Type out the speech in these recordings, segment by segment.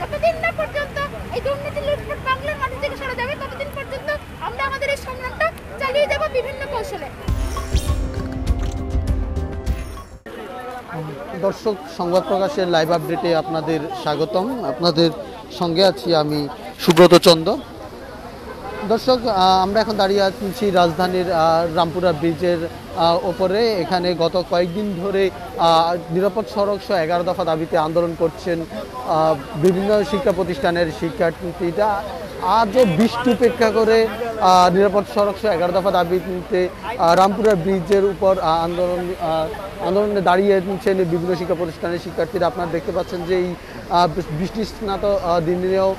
যতদিন না পর্যন্ত এই দুর্নীতি লুটপাট বাংলার মানুষ থেকে সরে যাবে ততদিন পর্যন্ত আমরা আমাদের এই সংগ্রামটা চালিয়ে যাব বিভিন্ন কৌশলে। দর্শক, সংবাদ প্রকাশের লাইভ আপডেটে আপনাদের স্বাগতম। আপনাদের সঙ্গে আছি আমি সুব্রত চন্দ। দর্শক, আমরা এখন দাঁড়িয়ে আছি রাজধানীর রামপুরা ব্রিজের ওপরে। এখানে গত কয়েকদিন ধরে নিরাপদ সড়ক সহ 11 দফা দাবিতে আন্দোলন করছেন বিভিন্ন শিক্ষা প্রতিষ্ঠানের শিক্ষার্থীরা। আজও বৃষ্টি উপেক্ষা করে নিরাপদ সড়ক সহ 11 দফা দাবিতে রামপুরা ব্রিজের উপর আন্দোলনে দাঁড়িয়ে নিচ্ছেন বিভিন্ন শিক্ষা প্রতিষ্ঠানের শিক্ষার্থীরা। আপনারা দেখতে পাচ্ছেন যে এই বৃষ্টি স্নাত দিনেও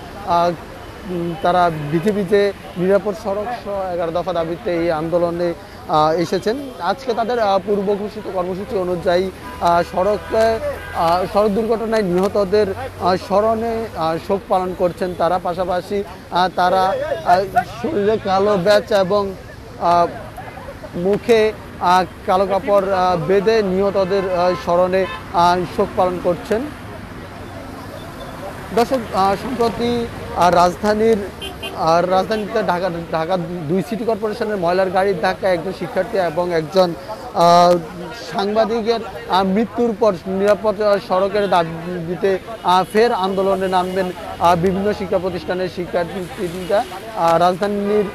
তারা ভিজে ভিজে নিরাপদ সড়ক সহ 11 দফা দাবিতে এই আন্দোলনে এসেছেন। আজকে তাদের পূর্ব ঘোষিত কর্মসূচি অনুযায়ী সড়ক দুর্ঘটনায় নিহতদের স্মরণে শোক পালন করছেন তারা। পাশাপাশি তারা শরীরে কালো ব্যাচ এবং মুখে কালো কাপড় বেঁধে নিহতদের স্মরণে শোক পালন করছেন। দর্শক, সম্প্রতি রাজধানীতে ঢাকা 2 সিটি কর্পোরেশনের ময়লার গাড়ির ধাক্কায় একজন শিক্ষার্থী এবং একজন সাংবাদিকের মৃত্যুর পর নিরাপদ সড়কের দাবিতে ফের আন্দোলনে নামবেন বিভিন্ন শিক্ষা প্রতিষ্ঠানের শিক্ষার্থীরা। রাজধানীর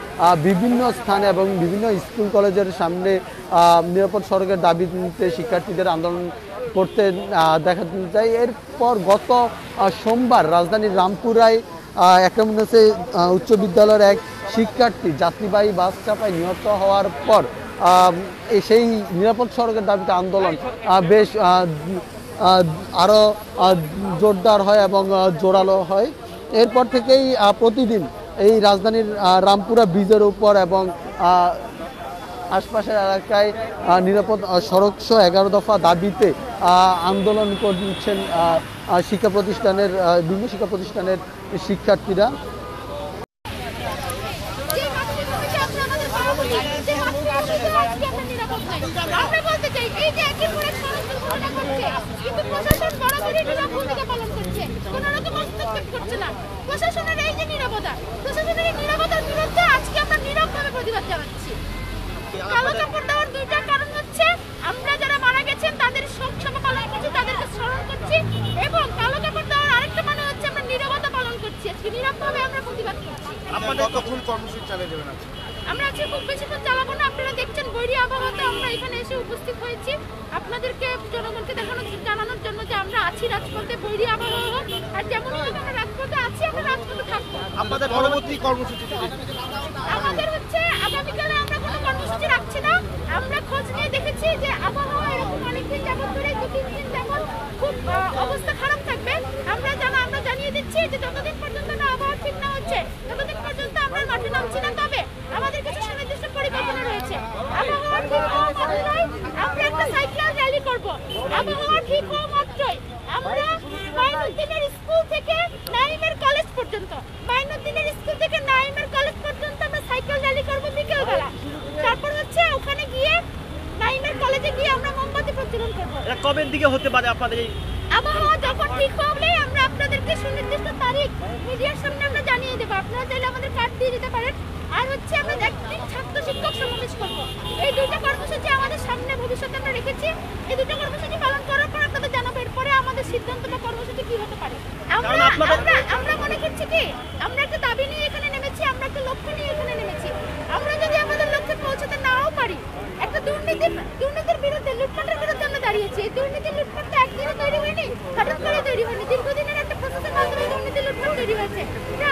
বিভিন্ন স্থানে এবং বিভিন্ন স্কুল কলেজের সামনে নিরাপদ সড়কের দাবিতে শিক্ষার্থীদের আন্দোলন করতে দেখা যায়। এরপর গত সোমবার রাজধানীর রামপুরায় একরামুন্নাসে উচ্চ বিদ্যালয়ের এক শিক্ষার্থী যাত্রীবাহী বাস চাপায় নিহত হওয়ার পর সেই নিরাপদ সড়কের দাবিতে আন্দোলন বেশ আরও জোরদার হয় এবং জোরালো হয়। এরপর থেকেই প্রতিদিন এই রাজধানীর রামপুরা ব্রিজের উপর এবং আশপাশের এলাকায় নিরাপদ সড়ক সহ 11 দফা দাবিতে আন্দোলন করছেন শিক্ষা প্রতিষ্ঠানের বিভিন্ন শিক্ষা প্রতিষ্ঠানের শিক্ষার্থীরা। কালো কাপড় দেওয়ার দুইটা কারণ হচ্ছে আমরা যারা মারা গেছেন তাদের শোক সভা পালন করছি, তাদেরকে স্মরণ করছি, এবং কালো কাপড় দেওয়ার আরেকটা মানে হচ্ছে আমরা নীরবতা পালন করছি। আজকে নীরবভাবে আমরা প্রতিবাদ করছি। আপনারা কতক্ষণ কর্মসূচি চালিয়ে যাবেন? আমরা আজকে খুব বেশিক্ষণ চালাবো না। আপনারা দেখছেন বৈরী আবহাওয়াতে আমরা এখানে এসে উপস্থিত হয়েছি আপনাদেরকে জনগণকে জানানোর জন্য যে আমরা আছি রাজপথে। বৈরী আবহাওয়া হোক আর যেমন আমরা রাজপথে আছি, আমরা রাজপথে থাকবো। আপনাদের পরবর্তী কর্মসূচি আমাদের হচ্ছে আগামীকালে আমরা কোনো কর্মসূচি রাখছি না। আমরা খোঁজ নিয়ে দেখেছি যে আবহাওয়া এরকম অনেকদিন যাবত ধরে 2-3 দিন যেমন খুব অবস্থা খারাপ থাকবে। আমরা জানিয়ে দিচ্ছি যে যতদিন পর্যন্ত না আবহাওয়া ঠিক না হচ্ছে ততদিন পর্যন্ত আমরা মাঠে নামছি না। তবে আমাদের কিছু সুনির্দিষ্ট পরিকল্পনা রয়েছে। আবহাওয়া ঠিক হওয়া মাত্রই আমরা একটা সাইকেল র্যালি করব। আবহাওয়া ঠিক হওয়া মাত্রই আমরা মাইনুদ্দিনের স্কুল থেকে নাইমের কলেজ পর্যন্ত আমরা সাইকেল র্যালি করব বিকেলবেলা। তারপর হচ্ছে ওখানে গিয়ে নাইমের কলেজে গিয়ে আমরা মোমবাতি প্রজ্বলন করব। এটা কবের দিকে হতে পারে আপনাদের? এই আবহাওয়া যখন ঠিক হবে আমরা আপনাদেরকে সুনির্দিষ্ট তারিখ মিডিয়ার সামনে আমরা জানিয়ে দেব। আপনারা চাইলে আমাদের কার্ড দিয়ে দিতে পারেন। আর হচ্ছে আমরা একদিন ছাত্র শিক্ষক সমাবেশ করব। এই দুইটা কর্মসূচি আমাদের সামনে ভবিষ্যতে আমরা রেখেছি। এই দুটো কর্মসূচি পালন করার পর আপনাদের জানাবো এরপরে আমাদের সিদ্ধান্ত বা কর্মসূচি কি হতে পারে। আমরা মনে করছি কি আমরা একটা দাবি নিয়ে এখানে নেমেছি, আমরা একটা লক্ষ্য নিয়ে এখানে নেমেছি। আমরা যদি আমাদের লক্ষ্যে পৌঁছাতে নাও পারি, একটা দুর্নীতির বিরুদ্ধে, লুটপাটের বিরুদ্ধে আমরা দাঁড়িয়েছি। এই দুর্নীতি লুটপাটটা একদিনে তৈরি হয়নি, হঠাৎ করে তৈরি হয়নি। দীর্ঘদিনের একটা প্রসেসের মাধ্যমে দুর্নীতি লুটপাট তৈরি হয়েছে।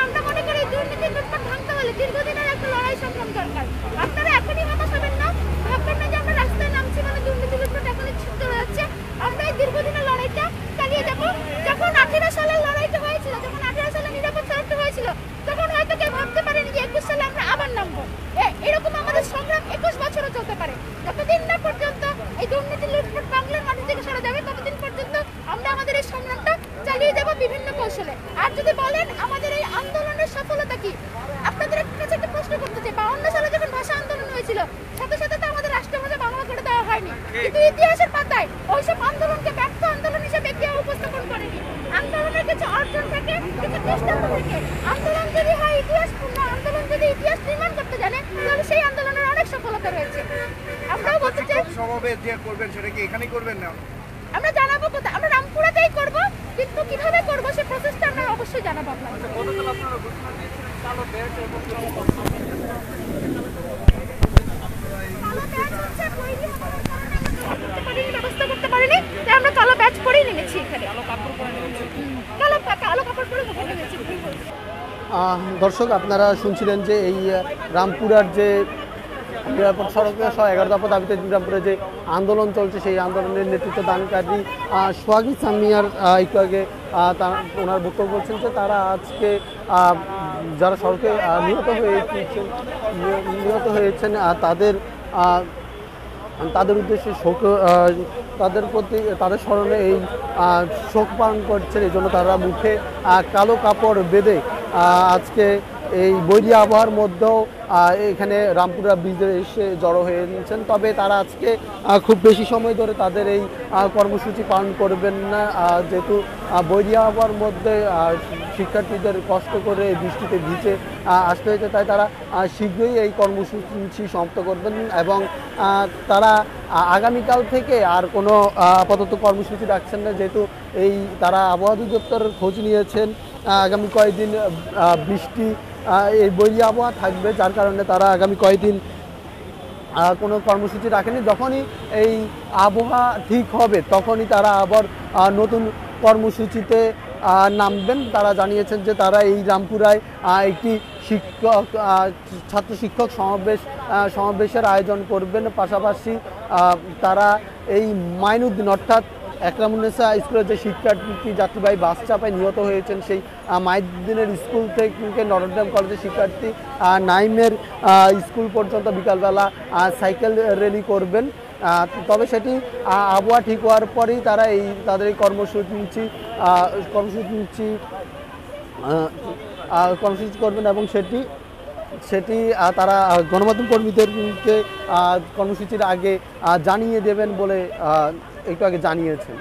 আমরা মনে করি দুর্নীতি লুটপাট ভাঙতে হলে দীর্ঘদিনের একটা লড়াই সংগ্রাম দরকার। আপনারা এখনই হতাশ হবেন না, ভাববেন না যে আমরা রাস্তায় নামছি মানে দুর্নীতি লুটপাট এখনই ছিটতে যাচ্ছে। আমরা এই দীর্ঘদিনের লড়াইটা চালিয়ে যাব। যখন 18 সালের লড়াইটা হয়েছিল, যখন 18 সালে নিরাপদ সড়কটা হয়েছিল, তখন হয়তো কেউ ভাবতে পারেনি যে 21 সালে আমরা আবার নামবো। এরকম আমাদের সংগ্রাম 21 বছরও চলতে পারে। যতদিন না পর্যন্ত এই দুর্নীতি লুটপাট বাংলার মানুষ থেকে সরে যাবে ততদিন পর্যন্ত আমরা আমাদের এই সংগ্রামটা চালিয়ে যাব বিভিন্ন কৌশলে। আর যদি বলেন আমাদের এই আন্দোলনের সফলতা কি, আপনাদের কাছে একটা প্রশ্ন করতে চাই। 52 সালে যখন ভাষা আন্দোলন হয়েছিল, সাথে সাথে তো আমাদের রাষ্ট্রভাষা বাংলা করে দেওয়া হয়নি, কিন্তু ইতিহাসের পাতায় ওইসব আন্দোলনকে ব্যর্থ আন্দোলন হিসেবে কেউ উপস্থাপন করেনি। আন্দোলনের কিছু অর্জন থেকে, কিছু দৃষ্টান্ত থেকে। আন্দোলন যদি হয় ইতিহাসপূর্ণ, আন্দোলন যদি ইতিহাস নির্মাণ করতে জানে, তাহলে সেই আন্দোলনের অনেক সফলতা রয়েছে। আমরাও বলতে চাই, সমাবেশ যে করবেন সেটা কি এখানেই করবেন না? আমরা জানাবো কোথায়, আমরা রামপুরাতেই করব, কিন্তু কিভাবে করব সেই প্রসেসটা আমরা অবশ্যই জানাবো আপনাদের। কালো ব্যাচ হচ্ছে তৈরি হওয়ার কারণে আমরা ব্যবস্থা করতে পারিনি, তাই আমরা কালো ব্যাচ পরেই নেমেছি এখানে। কালো কাপড় পরে নেমেছি। দর্শক, আপনারা শুনছিলেন যে এই রামপুরার যে নিরাপদ সড়কে 11 দফা দাবিতে রামপুরে যে আন্দোলন চলছে, সেই আন্দোলনের নেতৃত্ব দানকারী সোহাগী সামিয়ার একটু আগে ওনার বক্তব্য বলছেন যে তারা আজকে যারা সড়কে নিহত হয়েছেন তাদের উদ্দেশ্যে শোক, তাদের প্রতি, তাদের স্মরণে এই শোক পালন করছেন। এই জন্য তারা মুখে কালো কাপড় বেঁধে আজকে এই বৈরী আবহাওয়ার মধ্যেও এখানে রামপুরা ব্রিজে এসে জড়ো হয়ে নিয়েছেন। তবে তারা আজকে খুব বেশি সময় ধরে তাদের এই কর্মসূচি পালন করবেন না, যেহেতু বৈরী আবহাওয়ার মধ্যে শিক্ষার্থীদের কষ্ট করে বৃষ্টিতে ভিজে আসতে হয়েছে, তাই তারা শীঘ্রই এই কর্মসূচি সমাপ্ত করবেন এবং তারা আগামীকাল থেকে আর কোনো আপাতত কর্মসূচি রাখছেন না, যেহেতু তারা আবহাওয়া অধিদপ্তরের খোঁজ নিয়েছেন আগামী কয়েকদিন বৃষ্টি, এই বৈরী আবহাওয়া থাকবে, যার কারণে তারা আগামী কয়েকদিন কোনো কর্মসূচি রাখেনি। যখনই এই আবহাওয়া ঠিক হবে তখনই তারা আবার নতুন কর্মসূচিতে নামবেন। তারা জানিয়েছেন যে তারা এই রামপুরায় একটি ছাত্র শিক্ষক সমাবেশের আয়োজন করবেন। পাশাপাশি তারা এই মাইনুদ্দিন অর্থাৎ একরামুন্নেসা স্কুলের যে শিক্ষার্থী যাত্রীবাহী বাস চাপায় নিহত হয়েছেন, সেই মাইনুদ্দিনের স্কুল থেকে নটরডেম কলেজের শিক্ষার্থী নাইমের স্কুল পর্যন্ত বিকালবেলা সাইকেল র্যালি করবেন। তবে সেটি আবহাওয়া ঠিক হওয়ার পরেই তারা তাদের এই কর্মসূচি করবেন এবং সেটি তারা গণমাধ্যম কর্মীদেরকে কর্মসূচির আগে জানিয়ে দেবেন বলে একটু আগে জানিয়েছেন।